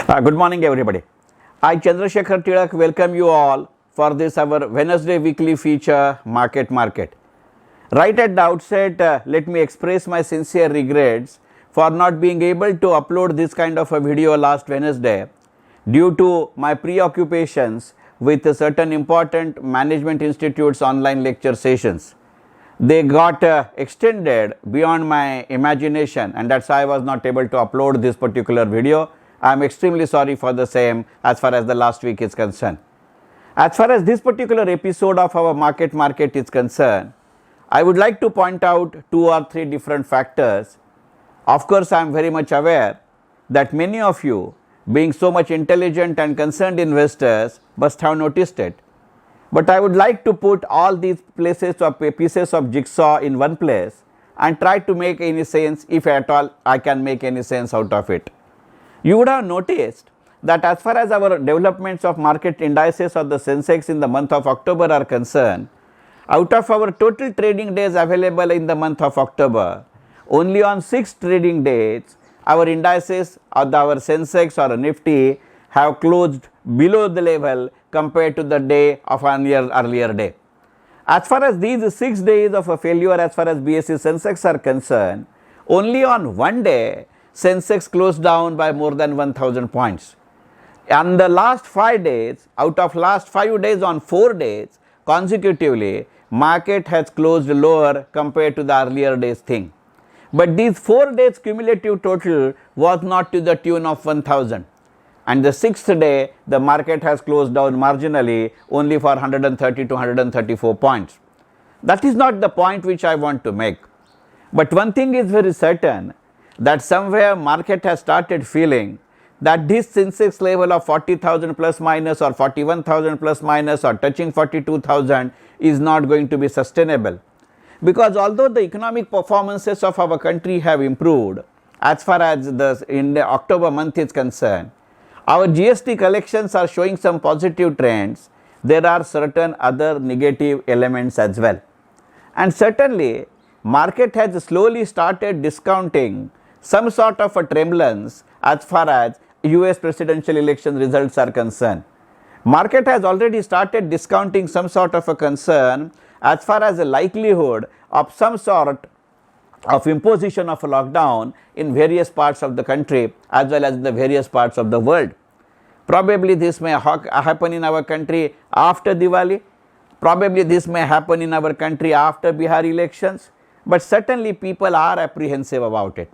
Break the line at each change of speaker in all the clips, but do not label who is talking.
Good morning, everybody. I, Chandrasekhar Tilak, welcome you all for this our Wednesday weekly feature Market. Right at the outset, let me express my sincere regrets for not being able to upload this kind of a video last Wednesday due to my preoccupations with certain important management institutes online lecture sessions. They got extended beyond my imagination, and that's why I was not able to upload this particular video. I am extremely sorry for the same as far as the last week is concerned. As far as this particular episode of our market is concerned, I would like to point out 2 or 3 different factors. Of course, I am very much aware that many of you, being so much intelligent and concerned investors, must have noticed it. But I would like to put all these pieces of jigsaw in one place and try to make any sense, if at all I can make any sense out of it. You would have noticed that as far as our developments of market indices of the Sensex in the month of October are concerned, out of our total trading days available in the month of October, only on 6 trading days our indices of our Sensex or Nifty have closed below the level compared to the day of an earlier day. As far as these 6 days of a failure as far as BSE Sensex are concerned, only on one day Sensex closed down by more than 1000 points. And the last 5 days, out of last 5 days on 4 days consecutively, market has closed lower compared to the earlier days thing. But these 4 days cumulative total was not to the tune of 1000. And the 6th day, the market has closed down marginally only for 130 to 134 points. That is not the point which I want to make. But one thing is very certain, that somewhere market has started feeling that this Sensex level of 40,000 plus minus or 41,000 plus minus or touching 42,000 is not going to be sustainable. Because although the economic performances of our country have improved as far as in the October month is concerned, our GST collections are showing some positive trends. There are certain other negative elements as well. And certainly market has slowly started discounting some sort of a tremblance as far as US presidential election results are concerned. Market has already started discounting some sort of a concern as far as the likelihood of some sort of imposition of a lockdown in various parts of the country as well as in the various parts of the world. Probably this may happen in our country after Diwali. Probably this may happen in our country after Bihar elections. But certainly people are apprehensive about it.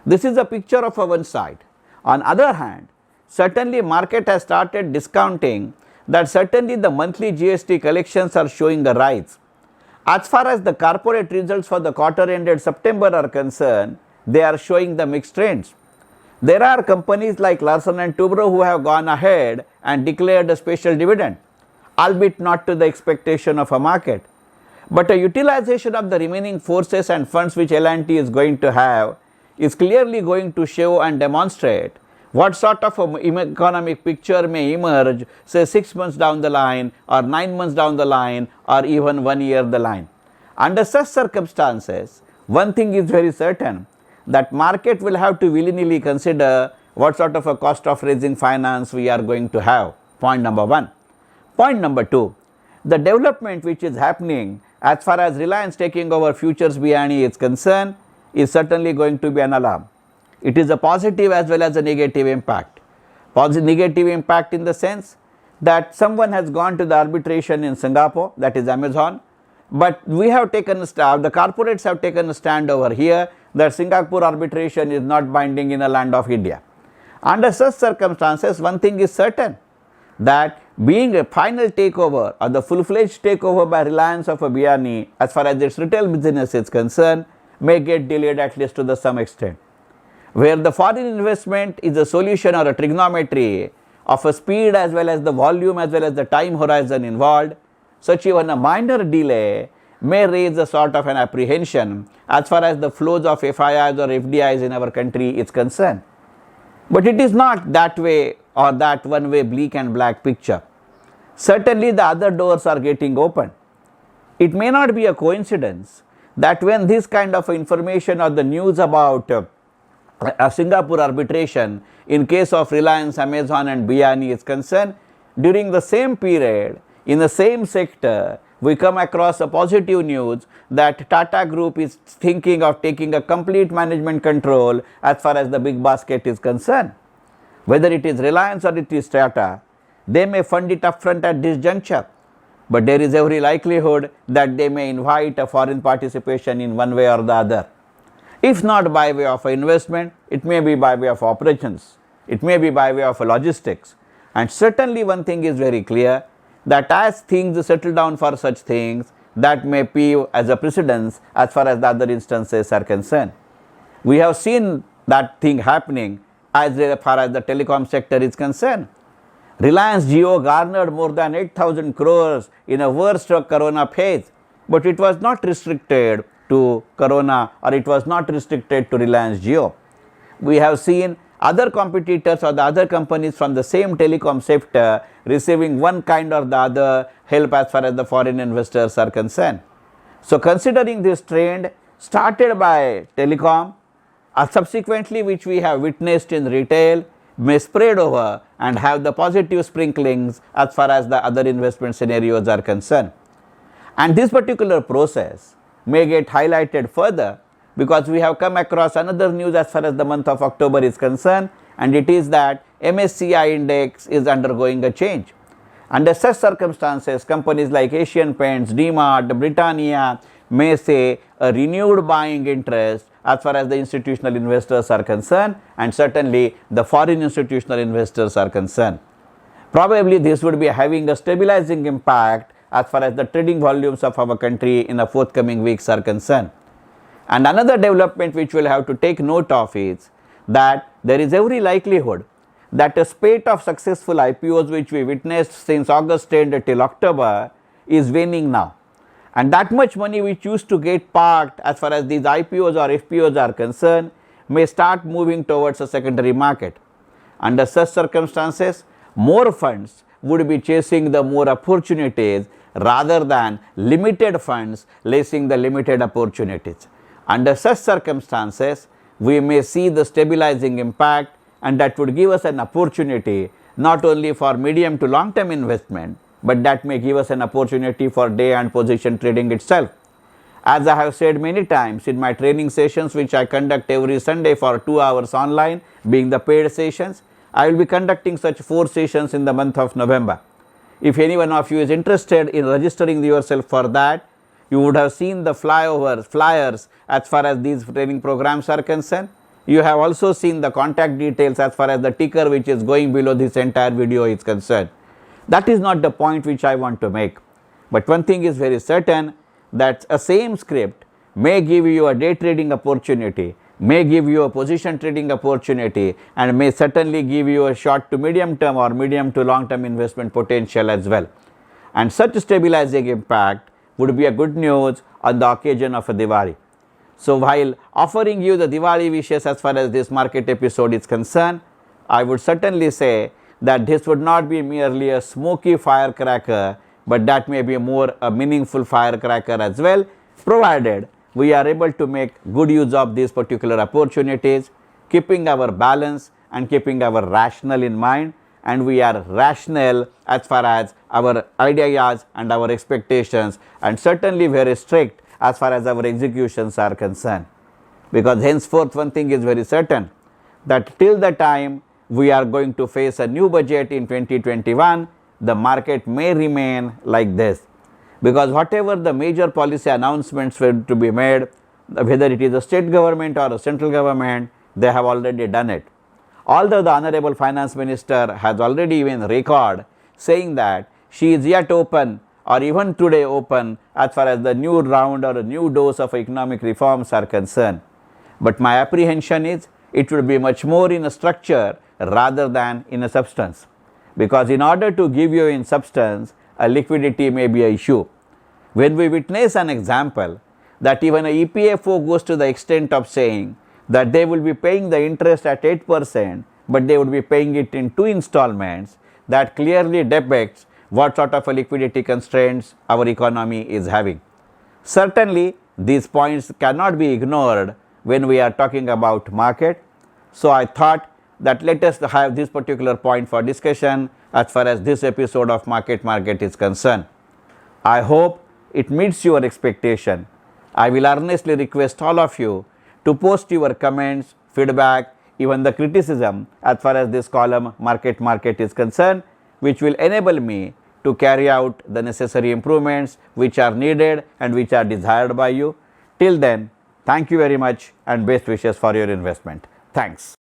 This is a picture of one side. On other hand, certainly market has started discounting that certainly the monthly GST collections are showing a rise. As far as the corporate results for the quarter ended September are concerned, they are showing the mixed trends. There are companies like Larsen & Toubro who have gone ahead and declared a special dividend, albeit not to the expectation of a market. But a utilization of the remaining forces and funds which L&T is going to have is clearly going to show and demonstrate what sort of an economic picture may emerge, say 6 months down the line or 9 months down the line or even 1 year the line. Under such circumstances, one thing is very certain, that market will have to willy-nilly consider what sort of a cost of raising finance we are going to have. Point number 1. Point number 2, the development which is happening as far as Reliance taking over Futures BNE is concerned is certainly going to be an alarm. It is a positive as well as a negative impact. Negative impact in the sense that someone has gone to the arbitration in Singapore, that is Amazon, but we have taken a stand, the corporates have taken a stand over here that Singapore arbitration is not binding in the land of India. Under such circumstances, one thing is certain, that being a final takeover or the full-fledged takeover by Reliance of a BNE as far as its retail business is concerned may get delayed at least to some extent. Where the foreign investment is a solution or a trigonometry of a speed as well as the volume as well as the time horizon involved, such even a minor delay may raise a sort of an apprehension as far as the flows of FIIs or FDIs in our country is concerned. But it is not that way or that one way bleak and black picture. Certainly the other doors are getting open. It may not be a coincidence that when this kind of information or the news about a Singapore arbitration in case of Reliance, Amazon and Biani is concerned, during the same period, in the same sector, we come across a positive news that Tata Group is thinking of taking a complete management control as far as the big basket is concerned. Whether it is Reliance or it is Tata, they may fund it upfront at this juncture, but there is every likelihood that they may invite a foreign participation in one way or the other. If not by way of investment, it may be by way of operations, it may be by way of logistics. And certainly one thing is very clear, that as things settle down for such things, that may be as a precedence as far as the other instances are concerned. We have seen that thing happening as far as the telecom sector is concerned. Reliance Jio garnered more than 8,000 crores in a worst corona phase, but it was not restricted to corona, or it was not restricted to Reliance Jio. We have seen other competitors or the other companies from the same telecom sector receiving one kind or the other help as far as the foreign investors are concerned. So considering this trend started by telecom, subsequently which we have witnessed in retail, may spread over and have the positive sprinklings as far as the other investment scenarios are concerned. And this particular process may get highlighted further because we have come across another news as far as the month of October is concerned, and it is that MSCI index is undergoing a change. Under such circumstances, companies like Asian Paints, DMart, Britannia may say a renewed buying interest as far as the institutional investors are concerned, and certainly the foreign institutional investors are concerned. Probably this would be having a stabilizing impact as far as the trading volumes of our country in the forthcoming weeks are concerned. And another development which we will have to take note of is that there is every likelihood that a spate of successful IPOs which we witnessed since August end till October is waning now. And that much money which used to get parked as far as these IPOs or FPOs are concerned may start moving towards a secondary market. Under such circumstances, more funds would be chasing the more opportunities rather than limited funds chasing the limited opportunities. Under such circumstances, we may see the stabilizing impact, and that would give us an opportunity not only for medium to long term investment, but that may give us an opportunity for day and position trading itself. As I have said many times in my training sessions which I conduct every Sunday for 2 hours online, being the paid sessions, I will be conducting such 4 sessions in the month of November. If any one of you is interested in registering yourself for that, you would have seen the flyers as far as these training programs are concerned. You have also seen the contact details as far as the ticker which is going below this entire video is concerned. That is not the point which I want to make. But one thing is very certain, that a same script may give you a day trading opportunity, may give you a position trading opportunity, and may certainly give you a short to medium term or medium to long term investment potential as well. And such stabilizing impact would be a good news on the occasion of a Diwali. So while offering you the Diwali wishes as far as this market episode is concerned, I would certainly say that this would not be merely a smoky firecracker, but that may be more a meaningful firecracker as well, provided we are able to make good use of these particular opportunities, keeping our balance and keeping our rationale in mind, and we are rational as far as our ideas and our expectations, and certainly very strict as far as our executions are concerned. Because henceforth one thing is very certain, that till the time we are going to face a new budget in 2021, the market may remain like this. Because whatever the major policy announcements were to be made, whether it is a state government or a central government, they have already done it. Although the Honorable Finance Minister has already even recorded saying that she is yet open, or even today open, as far as the new round or a new dose of economic reforms are concerned. But my apprehension is it will be much more in a structure rather than in a substance. Because in order to give you in substance, a liquidity may be an issue. When we witness an example that even a EPFO goes to the extent of saying that they will be paying the interest at 8%, but they would be paying it in 2 installments, that clearly depicts what sort of a liquidity constraints our economy is having. Certainly, these points cannot be ignored when we are talking about market. So I thought that let us have this particular point for discussion as far as this episode of Market is concerned. I hope it meets your expectation. I will earnestly request all of you to post your comments, feedback, even the criticism as far as this column Market is concerned, which will enable me to carry out the necessary improvements which are needed and which are desired by you. Till then, thank you very much and best wishes for your investment. Thanks.